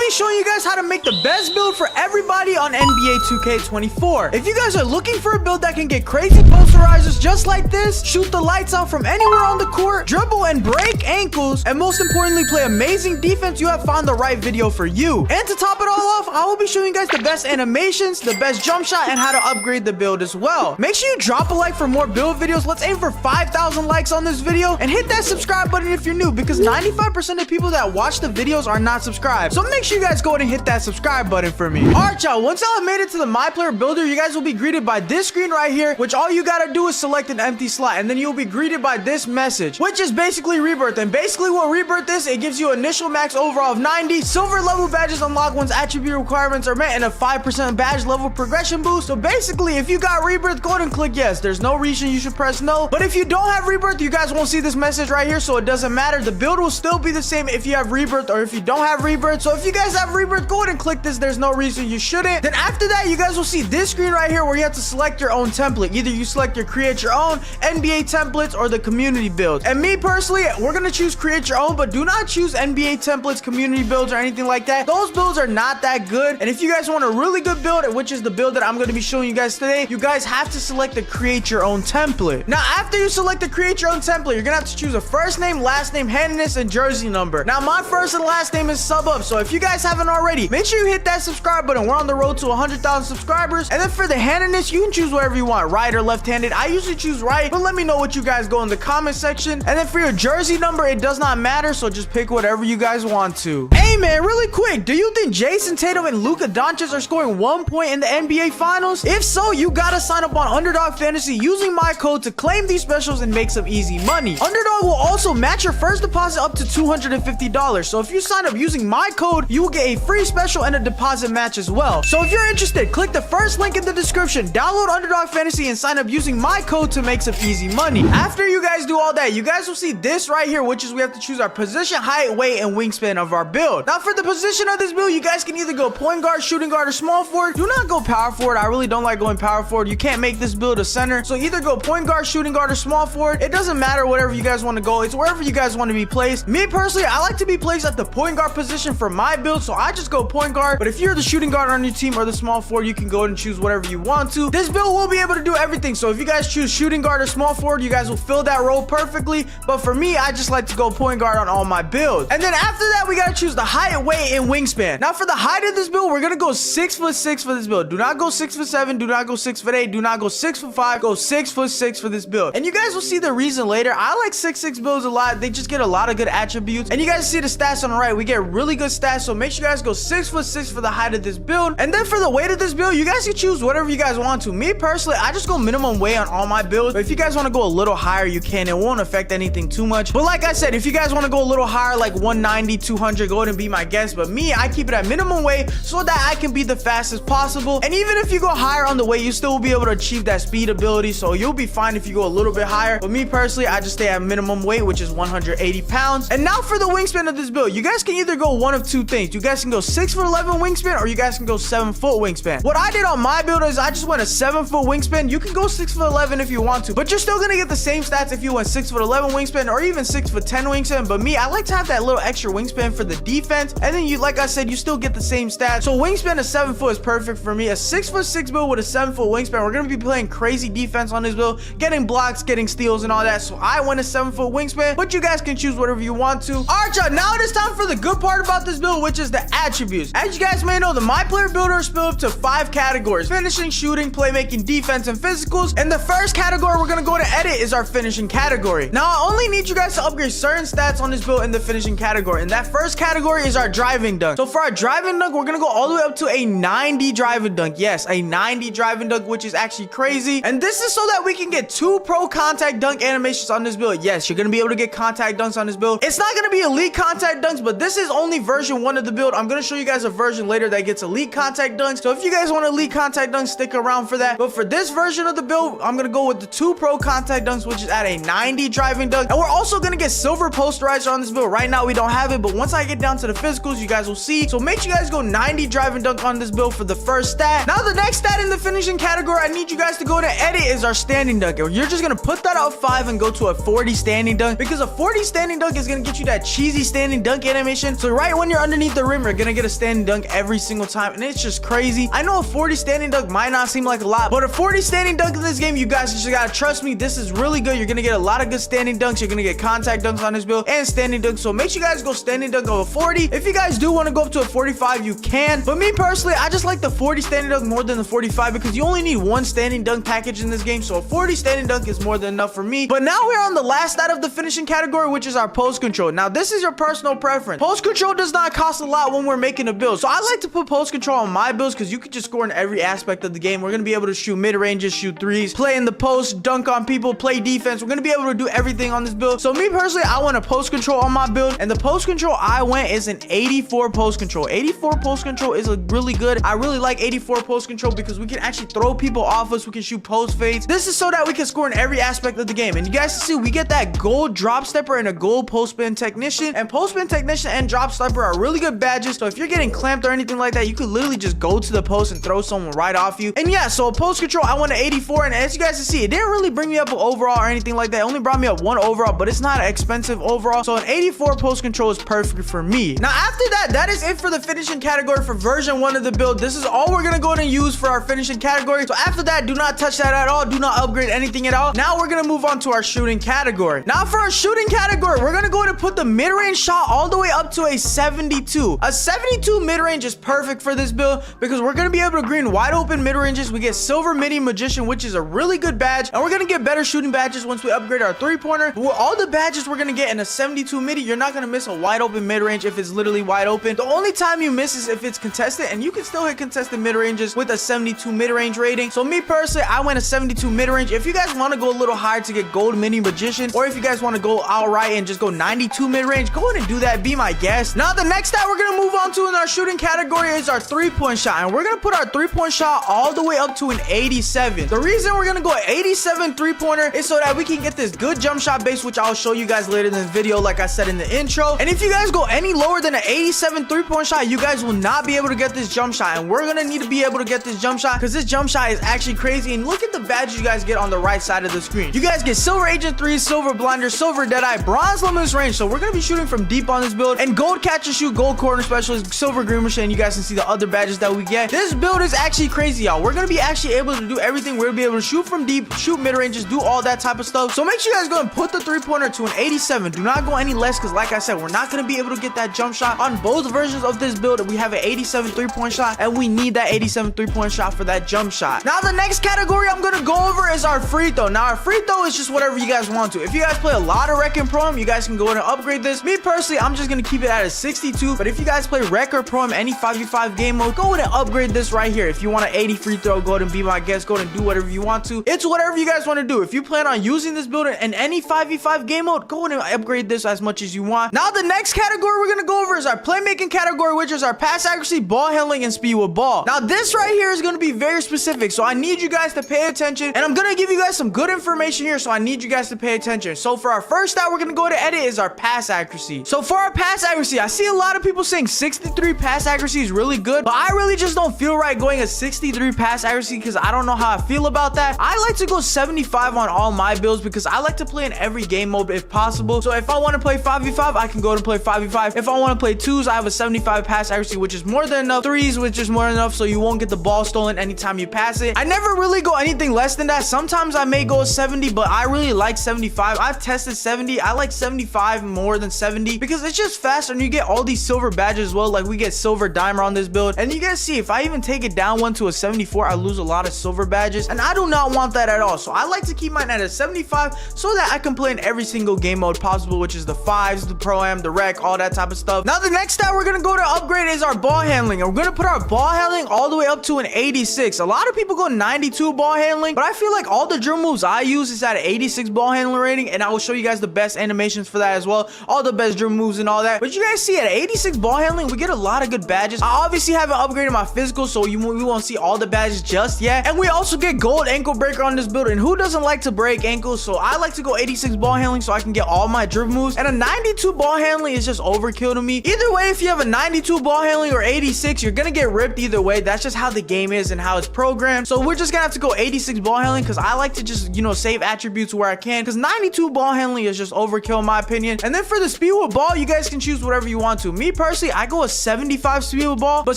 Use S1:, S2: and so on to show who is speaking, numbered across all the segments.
S1: be showing you guys how to make the best build for everybody on NBA 2K24. If you guys are looking for a build that can get crazy posterizers just like this, shoot the lights out from anywhere on the court, dribble and break ankles, and most importantly play amazing defense, you have found the right video for you. And to top it all off, I will be showing you guys the best animations, the best jump shot, and how to upgrade the build as well. Make sure you drop a like for more build videos. Let's aim for 5,000 likes on this video, and hit that subscribe button if you're new, because 95% of people that watch the videos are not subscribed. So make sure you guys go ahead and hit that subscribe button for me. Alright y'all, once y'all have made it to the My Player Builder, you guys will be greeted by this screen right here, which all you gotta do is select an empty slot, and then you'll be greeted by this message, which is basically rebirth. And basically what rebirth is, it gives you initial max overall of 90, silver level badges unlock once attribute requirements are met, and a 5% badge level progression boost. So basically, if you got rebirth, go ahead and click yes. There's no reason you should press no. But if you don't have rebirth, you guys won't see this message right here, so it doesn't matter. The build will still be the same if you have rebirth or if you don't have rebirth. So if you guys have rebirth, go ahead and click this. There's no reason you shouldn't. Then after that, you guys will see this screen right here where you have to select your own template. Either you select your create your own NBA templates or the community builds. And me personally, we're gonna choose create your own, but do not choose NBA templates, community builds, or anything like that. Those builds are not that good. And if you guys want a really good build, which is the build that I'm going to be showing you guys today, you guys have to select the create your own template. Now after you select the create your own template, you're gonna have to choose a first name, last name, handedness, and jersey number. Now my first and last name is sub up, so if you guys haven't already, make sure you hit that subscribe button. We're on the road to 100,000 subscribers. And then for the handedness, you can choose whatever you want, right or left-handed. I usually choose right, but let me know what you guys go in the comment section. And then for your jersey number, it does not matter, so just pick whatever you guys want to. Hey man, really quick, do you think Jason Tatum and Luka Doncic are scoring 1 point in the NBA Finals? If so, you gotta sign up on Underdog Fantasy using my code to claim these specials and make some easy money. Underdog will also match your first deposit up to $250. So if you sign up using my code, you will get a free special and a deposit match as well. So if you're interested, click the first link in the description, download Underdog Fantasy, and sign up using my code to make some easy money. After you guys do all that, you guys will see this right here, which is we have to choose our position, height, weight, and wingspan of our build. Now for the position of this build, you guys can either go point guard, shooting guard, or small forward. Do not go power forward. I really don't like going power forward. You can't make this build a center, so either go point guard, shooting guard, or small forward. It doesn't matter whatever you guys want to go. It's wherever you guys want to be placed. Me personally, I like to be placed at the point guard position for my build, so I just go point guard. But if you're the shooting guard on your team or the small forward, you can go and choose whatever you want to. This build will be able to do everything, so if you guys choose shooting guard or small forward, you guys will fill that role perfectly. But for me, I just like to go point guard on all my builds. And then after that, we gotta choose the height, weight, and wingspan. Now for the height of this build, we're gonna go 6'6" for this build. Do not go 6'7", do not go 6'8", do not go 6'5", go 6'6" for this build. And you guys will see the reason later. I like 6'6" builds a lot. They just get a lot of good attributes. And you guys see the stats on the right. We get really good stats, so make sure you guys go 6'6" for the height of this build. And then for the weight of this build, you guys can choose whatever you guys want to. Me personally, I just go minimum weight on all my builds. But if you guys want to go a little higher, you can. It won't affect anything too much. But like I said, if you guys want to go a little higher, like 190, 200, go ahead and be my guest. But me, I keep it at minimum weight so that I can be the fastest possible. And even if you go higher on the weight, you still will be able to achieve that speed ability, so you'll be fine if you go a little bit higher. But me personally, I just stay at minimum weight, which is 180 pounds. And now for the wingspan of this build, you guys can either go one of two things. You guys can go 6'11" wingspan, or you guys can go 7-foot wingspan. What I did on my build is I just went a 7-foot wingspan. You can go 6'11" if you want to, but you're still gonna get the same stats if you went 6'11" wingspan or even 6'10" wingspan. But me, I like to have that little extra wingspan for the defense, and then you, like I said, you still get the same stats. So wingspan of 7 foot is perfect for me. A 6'6" build with a 7-foot wingspan, we're gonna be playing crazy defense on this build, getting blocks, getting steals, and all that. So I went a 7-foot wingspan, but you guys can choose whatever you want to. Alright y'all, now it is time for the good part about this build, which is the attributes. As you guys may know, the My Player Builder is split up to 5 categories: finishing, shooting, playmaking, defense, and physicals. And the first category we're gonna go to edit is our finishing category. Now I only need you guys to upgrade certain stats on this build in the finishing category, and that first category is our driving dunk. So for our driving dunk, we're gonna go all the way up to a 90 driving dunk. Yes, a 90 driving dunk, which is actually crazy. And this is so that we can get 2 pro contact dunk animations on this build. Yes, you're gonna be able to get contact dunks on this build. It's not gonna be elite contact dunks, but this is only version 1 of the build. I'm gonna show you guys a version later that gets elite contact dunks. So if you guys want elite contact dunks, stick around for that. But for this version of the build, I'm gonna go with the 2 pro contact dunks, which is at a 90 driving dunk. And we're also gonna get silver posterizer on this build. Right now we don't have it, but once I get down to to the physicals, you guys will see. So make sure you guys go 90 drive and dunk on this build for the first stat. Now the next stat in the finishing category I need you guys to go to edit is our standing dunk. You're just gonna put that out 5 and go to a 40 standing dunk, because a 40 standing dunk is gonna get you that cheesy standing dunk animation. So right when you're underneath the rim, you're gonna get a standing dunk every single time, and it's just crazy. I know a 40 standing dunk might not seem like a lot, but a 40 standing dunk in this game, you guys just gotta trust me, this is really good. You're gonna get a lot of good standing dunks. You're gonna get contact dunks on this build and standing dunks. So make sure you guys go standing dunk of a 40. If you guys do want to go up to a 45, you can, but me personally, I just like the 40 standing dunk more than the 45, because you only need one standing dunk package in this game. So a 40 standing dunk is more than enough for me. But now we're on the last stat of the finishing category, which is our post control. Now this is your personal preference. Post control does not cost a lot when we're making a build, so I like to put post control on my builds because you can just score in every aspect of the game. We're gonna be able to shoot mid ranges, shoot threes, play in the post, dunk on people, play defense. We're gonna be able to do everything on this build. So me personally, I want a post control on my build, and the post control I went is an 84 post control. 84 post control is a really good. I really like 84 post control because we can actually throw people off us. We can shoot post fades. This is so that we can score in every aspect of the game. And you guys see, we get that gold drop stepper and a gold post spin technician. And post spin technician and drop stepper are really good badges. So if you're getting clamped or anything like that, you could literally just go to the post and throw someone right off you. And yeah, so post control, I went to 84, and as you guys can see, it didn't really bring me up an overall or anything like that. It only brought me up 1 overall, but it's not expensive overall. So an 84 post control is perfect for me. Now after that, that is it for the finishing category for version 1 of the build. This is all we're gonna go ahead and use for our finishing category. So after that, do not touch that at all. Do not upgrade anything at all. Now we're gonna move on to our shooting category. Now for our shooting category, we're gonna go ahead and put the mid-range shot all the way up to a 72. A 72 mid-range is perfect for this build because we're gonna be able to green wide open mid-ranges. We get silver midi magician, which is a really good badge, and we're gonna get better shooting badges once we upgrade our three-pointer. All the badges we're gonna get in a 72 midi, you're not gonna miss a wide open mid-range if it's literally wide open. The only time you miss is if it's contested, and you can still hit contested mid-ranges with a 72 mid-range rating. So me personally, I went a 72 mid-range. If you guys want to go a little higher to get gold mini magician, or if you guys want to go outright and just go 92 mid-range, go ahead and do that. Be my guest. Now the next stat we're gonna move on to in our shooting category is our three-point shot, and we're gonna put our three-point shot all the way up to an 87. The reason we're gonna go 87 three-pointer is so that we can get this good jump shot base, which I'll show you guys later in this video, like I said in the intro. And if you guys go any lower than an 87 three-point shot, you guys will not be able to get this jump shot, and we're gonna need to be able to get this jump shot because this jump shot is actually crazy. And look at the badges you guys get on the right side of the screen. You guys get silver agent 3, silver blinder, silver deadeye, bronze limitless range. So we're gonna be shooting from deep on this build, and gold catch and shoot, gold corner specialist, silver green machine. You guys can see the other badges that we get. This build is actually crazy, y'all. We're gonna be actually able to do everything. We're gonna be able to shoot from deep, shoot mid ranges, do all that type of stuff. So make sure you guys go and put the three-pointer to an 87. Do not go any less because like I said, we're not gonna be able to get that jump shot on both versions of this build. We have an 87 three-point shot, and we need that 87 three-point shot for that jump shot. Now the next category I'm gonna go over is our free throw. Now our free throw is just whatever you guys want to. If you guys play a lot of rec and pro, you guys can go ahead and upgrade this. Me personally, I'm just gonna keep it at a 62, but if you guys play rec or pro, any 5v5 game mode, go ahead and upgrade this right here. If you want an 80 free throw, go ahead and be my guest. Go ahead and do whatever you want to. It's whatever you guys want to do. If you plan on using this build in any 5v5 game mode, go ahead and upgrade this as much as you want. Now the next category we're gonna go over is our playmaking category, which is our pass accuracy, ball handling, and speed with ball. Now this right here is gonna be very specific, so I need you guys to pay attention, and I'm gonna give you guys some good information here, so I need you guys to pay attention. So for our first stat we're gonna go to edit is our pass accuracy. So for our pass accuracy, I see a lot of people saying 63 pass accuracy is really good, but I really just don't feel right going a 63 pass accuracy because I don't know how I feel about that. I like to go 75 on all my builds because I like to play in every game mode if possible. So if I want to play 5v5, I can go and play 5v5. If I want to play 2s, I have a 75 pass accuracy, which is more than enough. 3s, which is more than enough, so you won't get the ball stolen anytime you pass it. I never really go anything less than that. Sometimes I may go 70, but I really like 75. I've tested 70. I like 75 more than 70 because it's just faster, and you get all these silver badges as well. Like we get silver dimer on this build, and you guys see if I even take it down one to a 74, I lose a lot of silver badges, and I do not want that at all. So I like to keep mine at a 75 so that I can play in every single game mode possible, which is the 5s, the pro-am, the rec, all that type of stuff. Now the next stat we're gonna go to upgrade is our ball handling, and we're gonna put our ball handling all the way up to an 86. A lot of people go 92 ball handling, but I feel like all the drill moves I use is at an 86 ball handling rating, and I will show you guys the best animations for that as well, all the best drill moves and all that. But you guys see at 86 ball handling, we get a lot of good badges. I obviously haven't upgraded my physical, so we won't see all the badges just yet. And we also get gold ankle breaker on this build, and who doesn't like to break ankles? So I like to go 86 ball handling so I can get all my dribble moves, and a 92 ball handling is just overkill to me. Either way, if you have a 92 ball handling or 86, you're gonna get ripped either way. That's just how the game is and how it's programmed. So we're just gonna have to go 86 ball handling because I like to just, you know, save attributes where I can, because 92 ball handling is just overkill in my opinion. And then for the speed with ball, you guys can choose whatever you want to. Me personally, I go a 75 speed with ball, but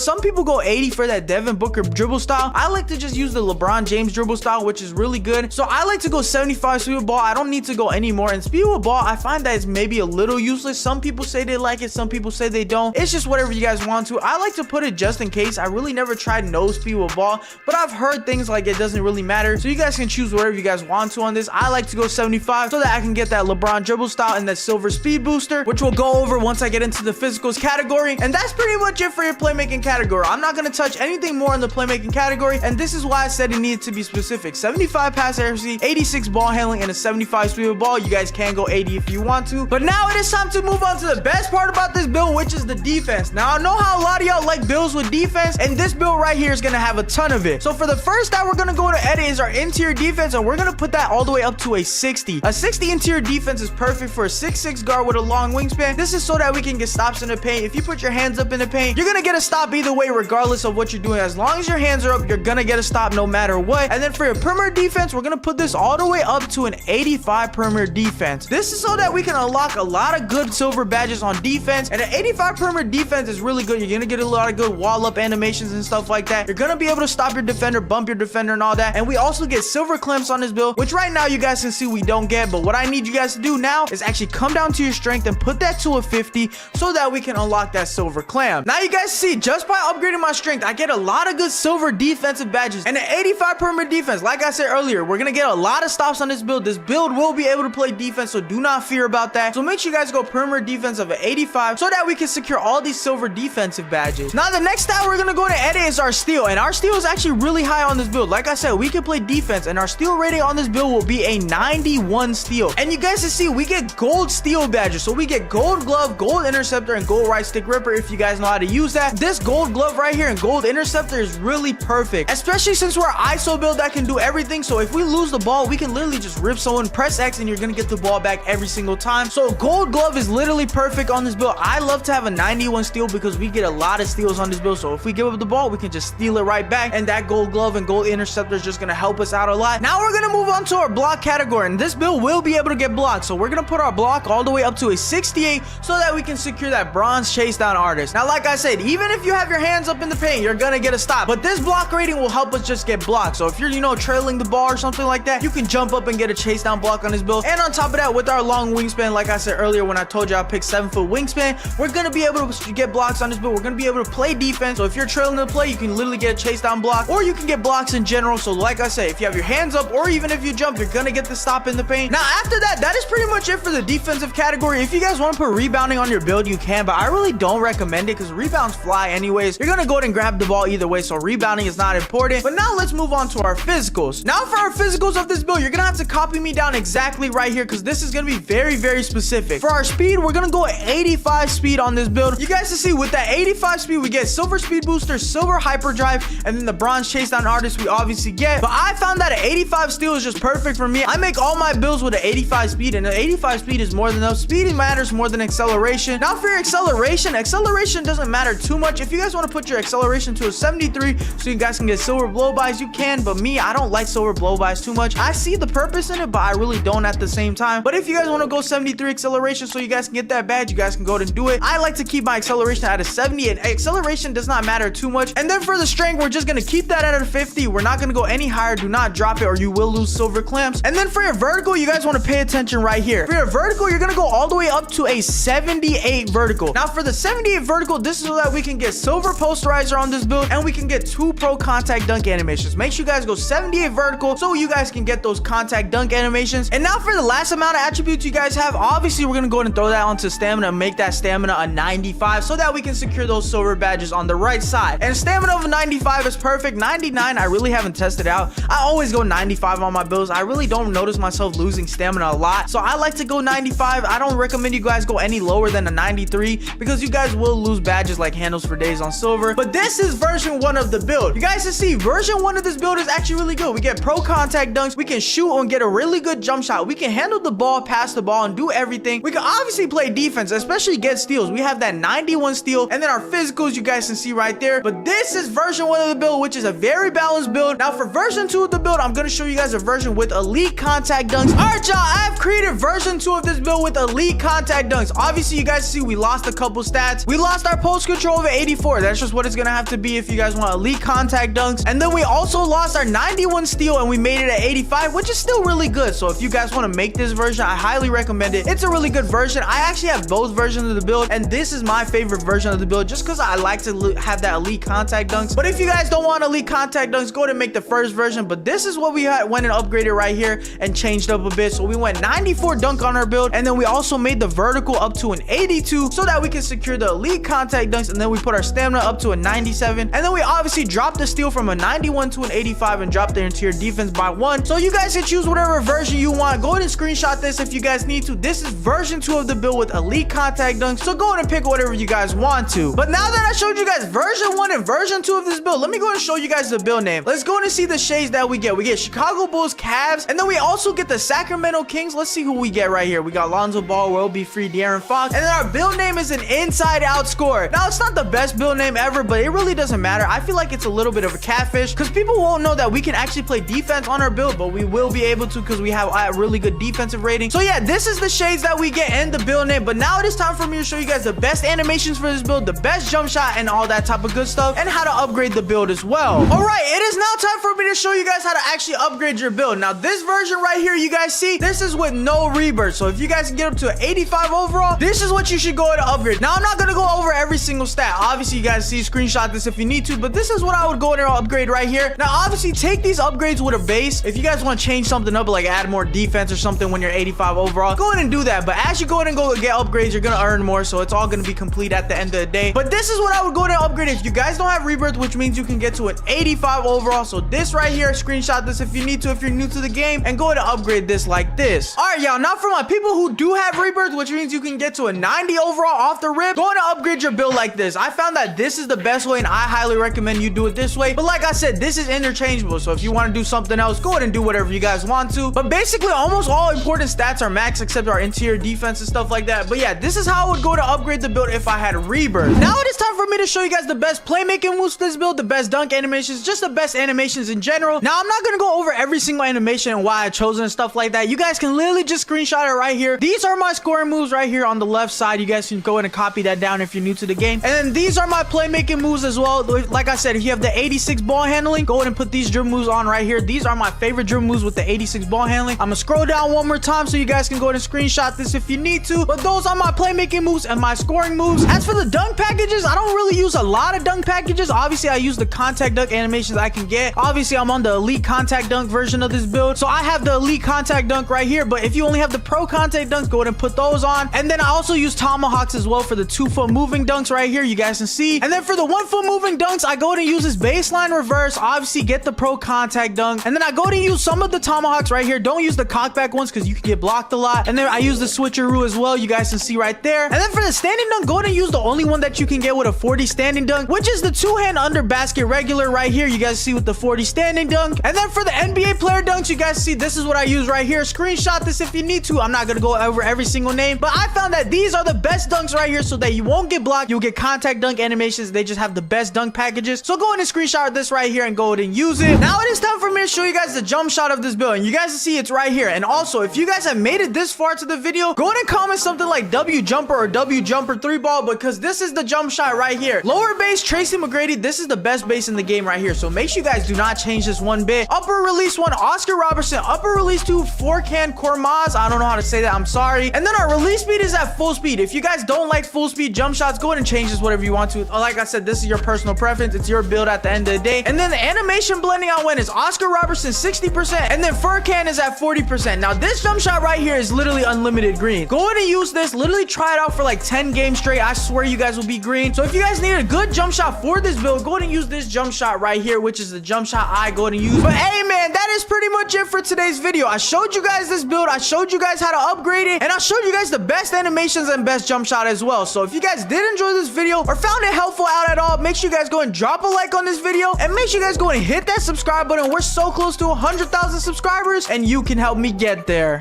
S1: some people go 80 for that Devin Booker dribble style. I like to just use the LeBron James dribble style, which is really good. So I like to go 75 speed with ball. I don't need to go any more. And speed with ball, I find that it's maybe a little useless. Some people say they like it, some people say they don't. It's just whatever you guys want to. I like to put it just in case. I really never tried no speed with ball, but I've heard things like it doesn't really matter. So you guys can choose whatever you guys want to on this. I like to go 75 so that I can get that LeBron dribble style and that silver speed booster, which we'll go over once I get into the physicals category. And that's pretty much it for your playmaking category. I'm not going to touch anything more in the playmaking category, and this is why I said it needed to be specific. 75 pass accuracy, 86 ball handling, and a 75 speed with ball. You guys can go 80 if you want to, but now it is time to move on to the best part about this build, which is the defense. Now I know how a lot of y'all like builds with defense, and this build right here is going to have a ton of it. So for the first that we're going to go to edit is our interior defense, and we're going to put that all the way up to a 60. A 60 interior defense is perfect for a 6'6" guard with a long wingspan. This is so that we can get stops in the paint. If you put your hands up in the paint, you're going to get a stop either way regardless of what you're doing. As long as your hands are up, you're going to get a stop no matter what. And then for your perimeter defense, we're going to put this all the way up to an 85 perimeter defense. This is so that we can unlock a lot of good silver badges on defense, and an 85 perimeter defense is really good. You're going to get a lot of good wall up animations and stuff like that. You're going to be able to stop your defender, bump your defender and all that. And we also get silver clamps on this build, which right now you guys can see we don't get, but what I need you guys to do now is actually come down to your strength and put that to a 50 so that we can unlock that silver clamp. Now you guys see, just by upgrading my strength, I get a lot of good silver defensive badges and an 85 perimeter defense. Like I said earlier, we're going to get a lot of stops on this build. This build will be able to play defense, so do not fear about that. So make sure you guys go perimeter defense of an 85 so that we can secure all these silver defensive badges. Now the next stat we're going to go to edit is our steal, and our steal is actually really high on this build. Like I said, we can play defense, and our steal rating on this build will be a 91 steal. And you guys can see we get gold steal badges, so we get gold glove, gold interceptor, and gold right stick ripper if you guys know how to use that. This gold glove right here and gold interceptor is really perfect, especially since we're ISO build that can do everything. So if we lose the ball, we can literally just rip someone, press X, and you're gonna get the ball back every single time. So gold glove is literally perfect on this build. I love to have a 91 steal because we get a lot of steals on this build. So if we give up the ball, we can just steal it right back, and that gold glove and gold interceptor is just gonna help us out a lot. Now we're gonna move on to our block category, and this build will be able to get blocked. So we're gonna put our block all the way up to a 68 so that we can secure that bronze chase down artist. Now like I said, even if you have your hands up in the paint, you're gonna get a stop, but this block rating will help us just get blocked. So if you're, you know, trailing the ball or something like that, you can jump up and get a chase down block on this build. And on top of that, with our long wingspan, like I said earlier when I told you I picked 7-foot wingspan, we're gonna be able to get blocks on this build. We're gonna be able to play defense. So if you're trailing the play, you can literally get a chase down block, or you can get blocks in general. So like I say, if you have your hands up or even if you jump, you're gonna get the stop in the paint. Now after that, that is pretty much it for the defensive category. If you guys want to put rebounding on your build, you can, but I really don't recommend it because rebounds fly anyways. You're gonna go ahead and grab the ball either way, so rebounding is not important. But now let's move on to our physicals. Now for our physicals of this build, you're gonna have to copy me down exactly right here because this is gonna be very, very specific. For our speed, we're gonna go at 85 speed on this build. You guys can see with that 85 speed, we get silver speed booster, silver hyperdrive, and then the bronze chase down artist we obviously get. But I found that an 85 steal is just perfect for me. I make all my builds with an 85 speed, and an 85 speed is more than enough. Speed matters more than acceleration. Now for your acceleration doesn't matter too much. If you guys want to put your acceleration to a 73 so you guys can get silver blow-bys, you can, but me, I don't like silver blow-bys too much. I see the purpose in it, but I really don't at the same time. But if you guys want to go 73 acceleration so you guys can get that badge, you guys can go ahead and do it. I like to keep my acceleration at a 70, and acceleration does not matter too much. And then for the strength, we're just going to keep that at a 50. We're not going to go any higher. Do not drop it or you will lose silver clamps. And then for your vertical, you guys want to pay attention right here. For your vertical, you're going to go all the way up to a 78 vertical. Now for the 78 vertical, this is so that we can get silver posterizer on this build, and we can get 2 pro contact dunk animations. Make sure you guys go 78 vertical so you guys can get those contact dunk animations. And now for the last amount of attributes you guys have, obviously we're going to go ahead and throw that onto stamina and make that stamina a 95 so that we can secure those silver badges on the right side. And stamina of a 95 is perfect. 99, I really haven't tested out. I always go 95 on my builds. I really don't notice myself losing stamina a lot, so I like to go 95. I don't recommend you guys go any lower than a 93 because you guys will lose badges like handles for days on silver. But this is version 1 of the build. You guys can see version 1 of this build is actually really good. We get pro contact dunks, we can shoot and get a really good jump shot, we can handle the ball, pass the ball, and do everything. We can obviously play defense, especially get steals. We have that 91 steal, and then our physicals you guys can see right there. But this is version 1 of the build, which is a very balanced build. Now for version 2 of the build, I'm gonna show you guys a version with elite contact dunks. All right, y'all, I have created version 2 of this build with elite contact dunks. Obviously, you guys see we lost a couple stats. We lost our post control of 84. That's just what it's gonna have to be if you guys want elite contact dunks. And then we also lost our 91 steal, and we made it at 85, which is still really good. So if you guys want to make this version, I highly recommend it. It's a really good version. I actually have both versions of the build, and this is my favorite version of the build just because I like to have that elite contact dunks. But if you guys don't want elite contact dunks, go ahead and make the first version. But this is what we went and upgraded right here and changed up a bit. So we went 94 dunk on our build, and then we also made the vertical up to an 82 so that we can secure the elite contact dunks. And then we put our stamina up to a 97, and then we obviously dropped the steal from a 91 to an 85 and dropped the interior defense by 1. So you guys can choose whatever version you want. Go ahead and screenshot this if you guys need to. This is version 2 of the build with elite contact dunks, so go ahead and pick whatever you guys want to. But now that I showed you guys version 1 and version 2 of this build, let me go ahead and show you guys the build name. Let's go ahead and see the shades that we get. We get Chicago Bulls, Cavs, and then we also get the Sacramento Kings. Let's see who we get right here. We got Lonzo Ball, Will Be Free, De'Aaron Fox, and then our build name is an inside out score. Now it's not the best build name ever, but it really doesn't matter. I feel like it's a little bit of a catfish because people won't know that we can actually play defense on our build, but we will be able to because we have a really good defensive rating. So yeah, this is the shades that we get in the build name. But now it is time for me to show you guys the best animations for this build, the best jump shot, and all that type of good stuff, and how to upgrade the build as well. All right, it is now time for me to show you guys how to actually upgrade your build. Now this version right here, you guys see, this is with no rebirth. So if you guys can get up to an 85 overall, this is what you should go ahead and upgrade. Now I'm not gonna go over every single stat. Obviously you guys see, screenshot this if you need to, but this is what I would go ahead and upgrade right here. Now obviously take these upgrades with a base. If you guys want to change something up, like add more defense or something when you're 85 overall, go ahead and do that. But as you go ahead and go get upgrades, you're gonna earn more, so it's all gonna be complete at the end of the day. But this is what I would go ahead and upgrade if you guys don't have rebirth, which means you can get to an 85 overall. So this right here, screenshot this if you need to, if you're new to the game, and go ahead and upgrade this like this. All right, y'all, now for my people who do have rebirth, which means you can get to a 90 overall off the rip, go ahead and upgrade your build like this. I found that this is the best way, and I highly recommend you do it this way. But like I said, this is interchangeable, so if you want to do something else, go ahead and do whatever you guys want to. But basically almost all important stats are max except our interior defense and stuff like that. But yeah, this is how I would go to upgrade the build if I had rebirth. Now it is time for me to show you guys the best playmaking moves for this build, the best dunk animations, just the best animations in general. Now I'm not gonna go over every single animation and why I chose it and stuff like that. You guys can literally just screenshot it right here. These are my scoring moves right here on the left side. You guys can go ahead and copy that down if you're new to the game. And then these are my playmaking moves as well. Like I said, if you have the 86 ball handling, go ahead and put these dribble moves on right here. These are my favorite dribble moves with the 86 ball handling. I'm gonna scroll down one more time so you guys can go ahead and screenshot this if you need to. But those are my playmaking moves and my scoring moves. As for the dunk packages, I don't really use a lot of dunk packages. Obviously, I use the contact dunk animations I can get. Obviously, I'm on the elite contact dunk version of this build, so I have the elite contact dunk right here. But if you only have the pro contact dunks, go ahead and put those on. And then I also use tomahawks as well for the 2-foot moving dunks right here, you guys can see. And then for the 1-foot moving dunks, I go ahead and use this baseline reverse. Obviously, get the pro contact dunk. And then I go ahead and use some of the tomahawks right here. Don't use the cockback ones because you can get blocked a lot. And then I use the switcheroo as well, you guys can see right there. And then for the standing dunk, go ahead and use the only one that you can get with a 40 standing dunk, which is the 2-hand under basket regular right here, you guys see, with the 40 standing dunk. And then for the NBA player dunks, you guys see, this is what I use right here. Screenshot this if you need to. I'm not gonna go over every single name, but I found that these are the best dunks right here so that you won't get blocked. You'll get contact dunk animations. They just have the best dunk packages. So go ahead and screenshot this right here and go ahead and use it. Now it is time for me to show you guys the jump shot of this build, and you guys see it's right here. And also, if you guys have made it this far to the video, go ahead and comment something like W jumper or W jumper 3 ball, because this is the jump shot right here. Lower base Tracy McGrady, this is the best base in the game right here, so make sure you guys do not change this one bit. Upper release 1 Oscar Robertson, upper release 2 Forcan Kormaz, I don't know how to say that, I'm sorry. And then our release speed is at full speed. If you guys don't like full speed jump shots, go ahead and change this whatever you want to. Like I said, this is your personal preference, it's your build at the end of the day. And then the animation blending I went is Oscar Robertson 60%, and then Furcan is at 40%. Now this jump shot right here is literally unlimited green. Go ahead and use this, literally try it out for like 10 games straight. I swear you guys will be green. So if you guys need a good jump shot for this build, go ahead and use this jump shot right here, which is the jump shot I go ahead and use. But hey man, that is pretty much it for today's video. I showed you guys this build, I showed you guys how to upgrade it, and I showed you guys the best animations and best jump shot as well. So if you guys did enjoy this video or found it helpful out at all, make sure you guys go and drop a like on this video, and make sure you guys go and hit that subscribe button. We're so close to 100,000 subscribers, and you can help me get there.